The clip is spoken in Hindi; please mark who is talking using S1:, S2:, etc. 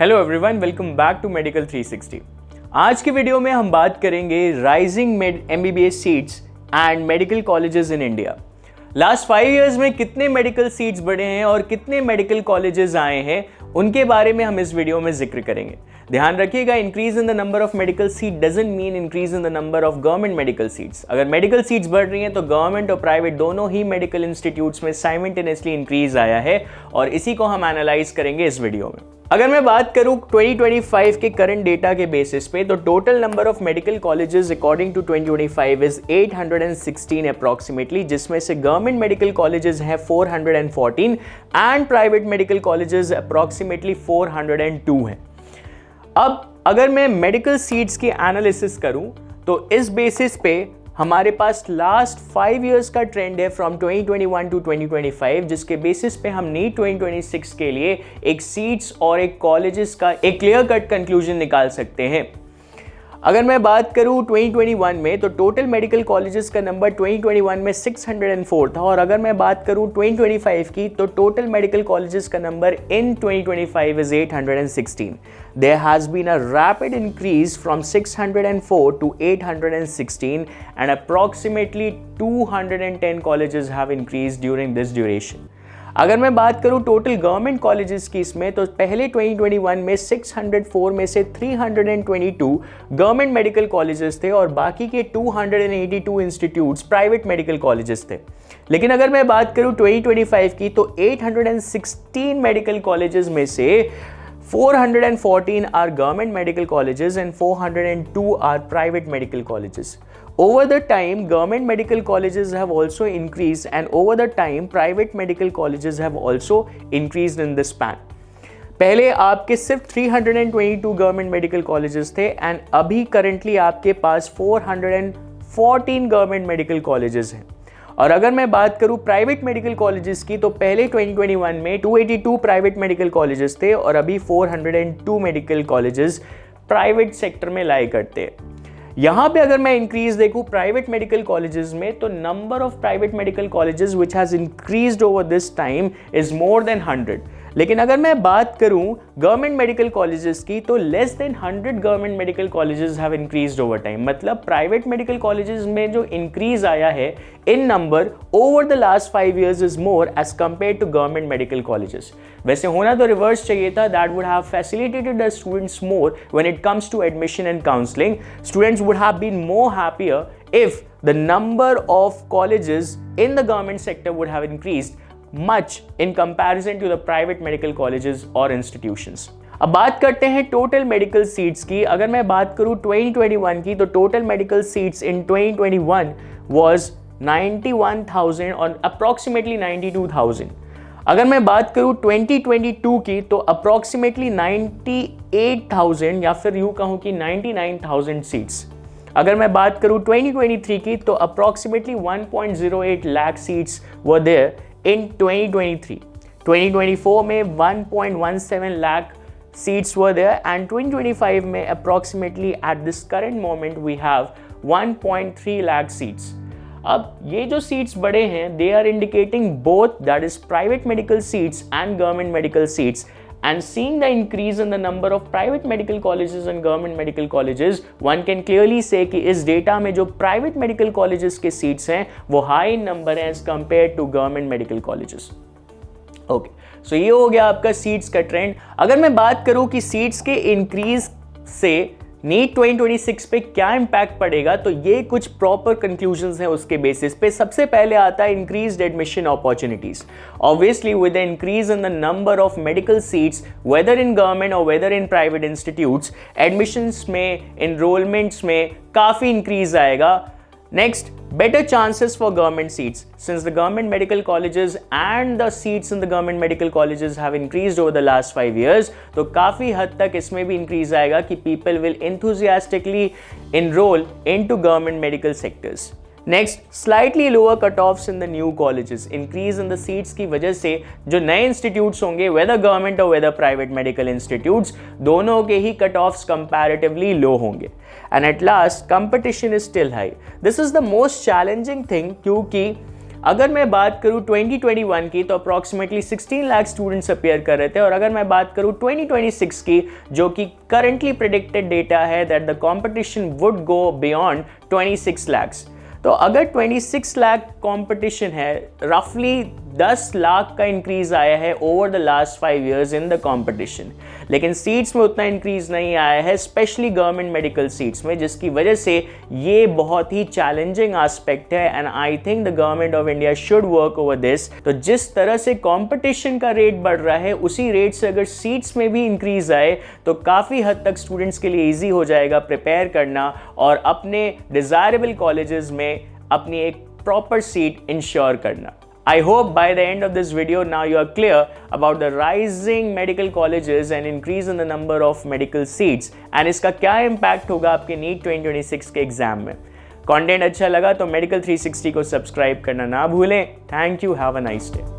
S1: Hello everyone, welcome back to medical 360। आज के वीडियो में हम बात करेंगे rising MBBS seats and medical colleges in India. Last 5 years में कितने मेडिकल सीट्स बढ़े हैं और कितने मेडिकल कॉलेजेस आए हैं, उनके बारे में हम इस वीडियो में जिक्र करेंगे। ध्यान रखिएगा, increase in the number of medical seat doesn't mean increase in the number of government medical seats. अगर मेडिकल सीट्स बढ़ रही हैं तो गवर्नमेंट और प्राइवेट दोनों ही मेडिकल इंस्टीट्यूट्स में साइमल्टेनियसली इंक्रीज आया है और इसी को हम एनालाइज करेंगे इस वीडियो में। अगर मैं बात करूं 2025 के करंट डेटा के बेसिस पे, तो total number of medical colleges according to 2025 is 816 approximately, जिसमें से गवर्नमेंट मेडिकल कॉलेजेस हैं 414 and private medical colleges approximately 402 हैं। अब अगर मैं मेडिकल सीट्स की एनालिसिस करूं तो इस बेसिस पे हमारे पास लास्ट 5 इयर्स का ट्रेंड है फ्रॉम 2021 टू 2025, जिसके बेसिस पे हम नीट 2026 के लिए एक सीट्स और एक कॉलेजेस का एक क्लियर कट कंक्लूजन निकाल सकते हैं। अगर मैं बात करूं 2021 में, तो टोटल मेडिकल कॉलेजेस का नंबर 2021 में 604 था, और अगर मैं बात करूं 2025 की, तो टोटल मेडिकल कॉलेजेस का number in 2025 is 816। There has been a rapid increase from 604 to 816 and approximately 210 colleges have increased during this duration. अगर मैं बात करूं टोटल गवर्नमेंट कॉलेजेस की इसमें, तो पहले 2021 में 604 में से 322 गवर्नमेंट मेडिकल कॉलेजेस थे और बाकी के 282 इंस्टीट्यूट्स प्राइवेट मेडिकल कॉलेजेस थे। लेकिन अगर मैं बात करूं 2025 की, तो 816 मेडिकल कॉलेजेस में से 414 are government medical colleges and 402 are private medical colleges. Over the time, government medical colleges have also increased, and over the time, private medical colleges have also increased in this span. पहले आपके सिर्फ 322 गवर्नमेंट मेडिकल कॉलेजेस थे एंड अभी करंटली आपके पास 414 गवर्नमेंट मेडिकल कॉलेजेस हैं। और अगर मैं बात करूं प्राइवेट मेडिकल कॉलेजेस की, तो पहले 2021 में 282 प्राइवेट मेडिकल कॉलेजेस थे और अभी 402 मेडिकल कॉलेजेस प्राइवेट सेक्टर में लाई करते हैं। यहाँ पे अगर मैं इंक्रीज देखूं प्राइवेट मेडिकल कॉलेजेस में, तो number of private medical colleges which has increased over this time is more than 100। लेकिन अगर मैं बात करूं गवर्नमेंट मेडिकल कॉलेजेस की, तो less than 100 government medical colleges have increased over time. मतलब प्राइवेट मेडिकल कॉलेजेस में जो इंक्रीज आया है in number over the last 5 years is more as compare to government medical colleges. वैसे होना तो रिवर्स चाहिए था, that would have facilitated the students more when it comes to admission and counselling. Students would have been more happier if the number of colleges in the government sector would have increased much in comparison to the private medical colleges or institutions. अब बात करते हैं टोटल मेडिकल सीट्स की। अगर मैं बात करूं 2021 की, तो total medical seats in 2021 was 91,000 और approximately 92,000। अगर मैं बात करूं 2022 की, तो approximately 98,000 या फिर यूं कहूं कि 99,000 सीट्स। अगर मैं बात करूं 2023 की, तो approximately 1.08 lakh seats were there in 2023. 2024 में 1.17 lakh seats were there and 2025 में approximately at this current moment we have 1.3 lakh seats. अब ये जो seats बढ़े हैं, they are indicating both, that is private medical seats and government medical seats. And seeing the increase in the number of private medical colleges and government medical colleges, one can clearly say कि इस डेटा में जो private medical colleges के seats हैं वो high in number है as compared to government medical colleges. Okay, so ये हो गया आपका seats का trend। अगर मैं बात करूँ कि seats के increase से नीट 2026 पे क्या इम्पैक्ट पड़ेगा, तो ये कुछ प्रॉपर कंक्लूजन्स हैं उसके बेसिस पे। सबसे पहले आता है increased admission opportunities. Obviously with the increase in the number of medical seats whether in government और whether in private institutes, admissions में, एनरोलमेंट्स में काफ़ी इंक्रीज आएगा। Next, better chances for government seats. Since the government medical colleges and the seats in the government medical colleges have increased over the last 5 years, तो काफ़ी हद तक इसमें भी increase आएगा कि people will enthusiastically enroll into government medical sectors. Next, slightly lower cutoffs in the new colleges. Increase in the seats की वजह से जो नए इंस्टीट्यूट्स होंगे, whether government or whether private medical institutes, दोनों के ही cutoffs comparatively low होंगे. And at last, competition is still high. This is the most challenging thing, क्योंकि अगर मैं बात करूं 2021 की तो अप्रॉक्सीमेटली 16 लाख स्टूडेंट्स अपीयर कर रहे थे, और अगर मैं बात करूं 2026 की जो कि करंटली प्रेडिक्टेड डेटा है that the competition would go beyond 26 lakhs. तो अगर 26 लाख कंपटीशन है, रफली 10 लाख का इंक्रीज आया है over the last 5 years in the competition. लेकिन सीट्स में उतना इंक्रीज नहीं आया है, स्पेशली गवर्नमेंट मेडिकल सीट्स में, जिसकी वजह से ये बहुत ही चैलेंजिंग एस्पेक्ट है and I think the government of India should work over this. तो जिस तरह से कंपटीशन का रेट बढ़ रहा है उसी रेट से अगर सीट्स में भी इंक्रीज आए तो काफ़ी हद तक स्टूडेंट्स के लिए ईजी हो जाएगा प्रिपेयर करना और अपने डिज़ायरेबल कॉलेजेस में अपनी एक प्रॉपर सीट इंश्योर करना। I hope by the end of this video now you are clear about the rising medical colleges and increase in the number of medical seats and इसका क्या impact होगा आपके NEET 2026 के एग्जाम में। कंटेंट अच्छा लगा तो मेडिकल 360 को सब्सक्राइब करना ना भूलें। Thank you, have a nice day.